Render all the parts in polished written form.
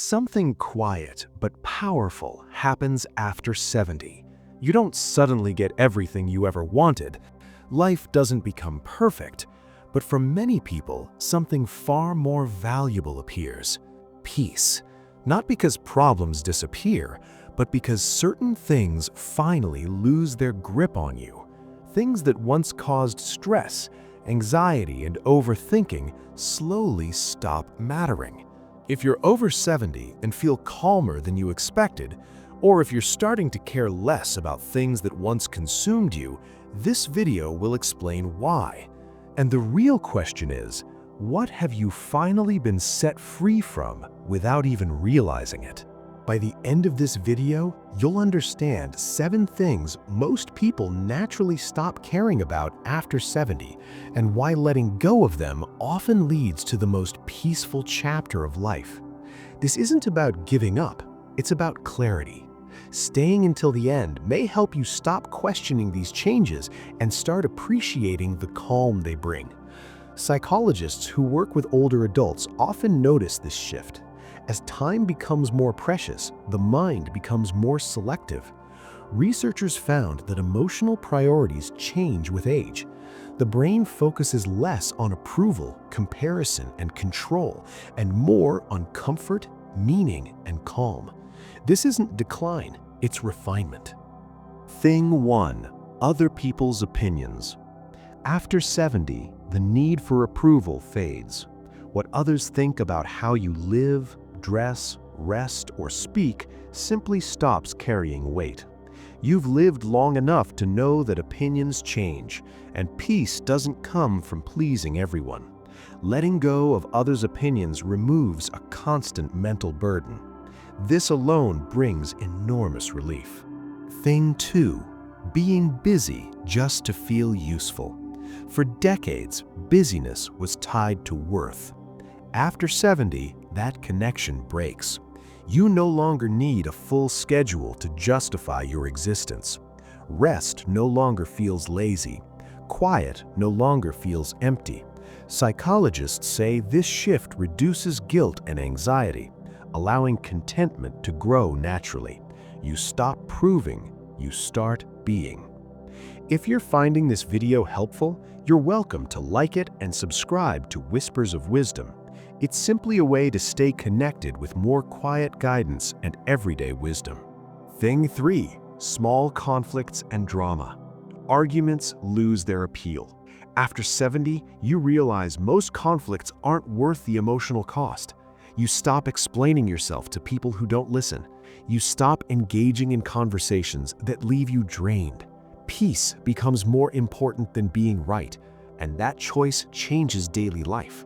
Something quiet but powerful happens after 70. You don't suddenly get everything you ever wanted. Life doesn't become perfect. But for many people, something far more valuable appears: peace. Not because problems disappear, but because certain things finally lose their grip on you. Things that once caused stress, anxiety, and overthinking slowly stop mattering. If you're over 70 and feel calmer than you expected, or if you're starting to care less about things that once consumed you, this video will explain why. And the real question is, what have you finally been set free from without even realizing it? By the end of this video, you'll understand 7 things most people naturally stop caring about after 70, and why letting go of them often leads to the most peaceful chapter of life. This isn't about giving up, it's about clarity. Staying until the end may help you stop questioning these changes and start appreciating the calm they bring. Psychologists who work with older adults often notice this shift. As time becomes more precious, the mind becomes more selective. Researchers found that emotional priorities change with age. The brain focuses less on approval, comparison, and control, and more on comfort, meaning, and calm. This isn't decline, it's refinement. Thing 1. Other people's opinions. After 70, the need for approval fades. What others think about how you live, dress, rest, or speak simply stops carrying weight. You've lived long enough to know that opinions change, and peace doesn't come from pleasing everyone. Letting go of others' opinions removes a constant mental burden. This alone brings enormous relief. Thing 2. Being busy just to feel useful. For decades, busyness was tied to worth. After 70, that connection breaks. You no longer need a full schedule to justify your existence. Rest no longer feels lazy. Quiet no longer feels empty. Psychologists say this shift reduces guilt and anxiety, allowing contentment to grow naturally. You stop proving, you start being. If you're finding this video helpful, you're welcome to like it and subscribe to Whispers of Wisdom. It's simply a way to stay connected with more quiet guidance and everyday wisdom. Thing 3. Small conflicts and drama. Arguments lose their appeal. After 70, you realize most conflicts aren't worth the emotional cost. You stop explaining yourself to people who don't listen. You stop engaging in conversations that leave you drained. Peace becomes more important than being right, and that choice changes daily life.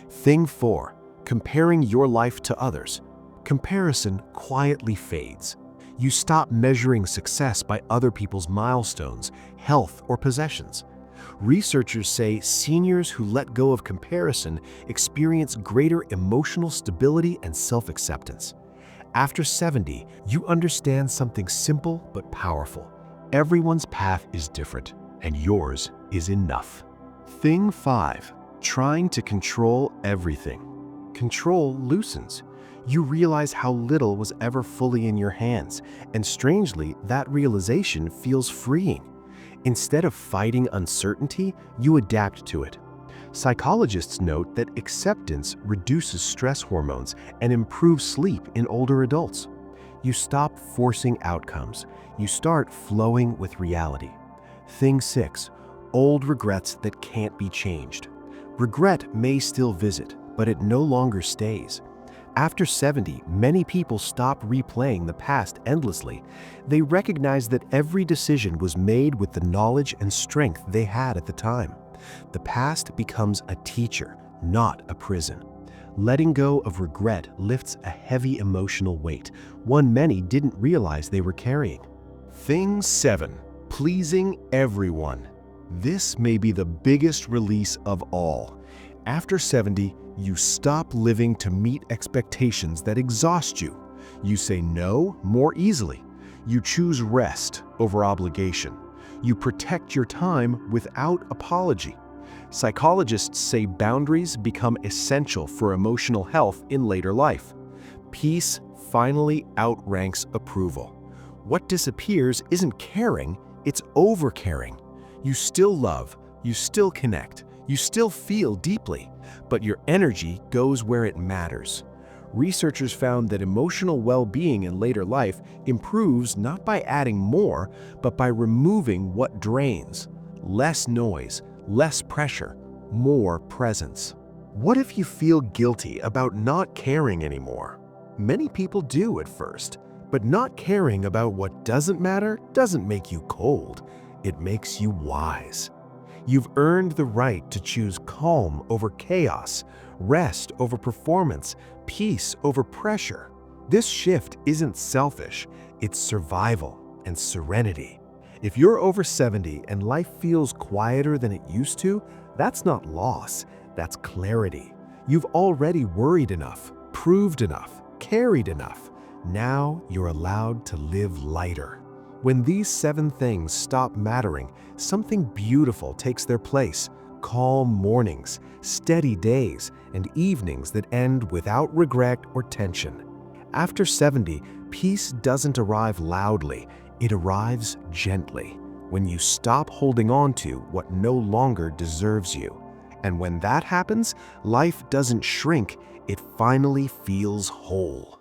Thing 4. Comparing your life to others. Comparison quietly fades. You stop measuring success by other people's milestones, health, or possessions. Researchers say seniors who let go of comparison experience greater emotional stability and self-acceptance. After 70, you understand something simple but powerful. Everyone's path is different, and yours is enough. Thing 5. Trying to control everything. Control loosens. You realize how little was ever fully in your hands, and strangely, that realization feels freeing. Instead of fighting uncertainty, you adapt to it. Psychologists note that acceptance reduces stress hormones and improves sleep in older adults. You stop forcing outcomes. You start flowing with reality. Thing 6. Old regrets that can't be changed. Regret may still visit, but it no longer stays. After 70, many people stop replaying the past endlessly. They recognize that every decision was made with the knowledge and strength they had at the time. The past becomes a teacher, not a prison. Letting go of regret lifts a heavy emotional weight, one many didn't realize they were carrying. Thing 7. Pleasing everyone. This may be the biggest release of all. After 70, you stop living to meet expectations that exhaust you. You say no more easily. You choose rest over obligation. You protect your time without apology. Psychologists say boundaries become essential for emotional health in later life. Peace finally outranks approval. What disappears isn't caring, it's overcaring. You still love, you still connect, you still feel deeply, but your energy goes where it matters. Researchers found that emotional well-being in later life improves not by adding more, but by removing what drains. Less noise, less pressure, more presence. What if you feel guilty about not caring anymore? Many people do at first, but not caring about what doesn't matter doesn't make you cold. It makes you wise. You've earned the right to choose calm over chaos, rest over performance, peace over pressure. This shift isn't selfish, it's survival and serenity. If you're over 70 and life feels quieter than it used to, that's not loss, that's clarity. You've already worried enough, proved enough, carried enough. Now you're allowed to live lighter. When these 7 things stop mattering, something beautiful takes their place. Calm mornings, steady days, and evenings that end without regret or tension. After 70, peace doesn't arrive loudly, it arrives gently, when you stop holding on to what no longer deserves you. And when that happens, life doesn't shrink, it finally feels whole.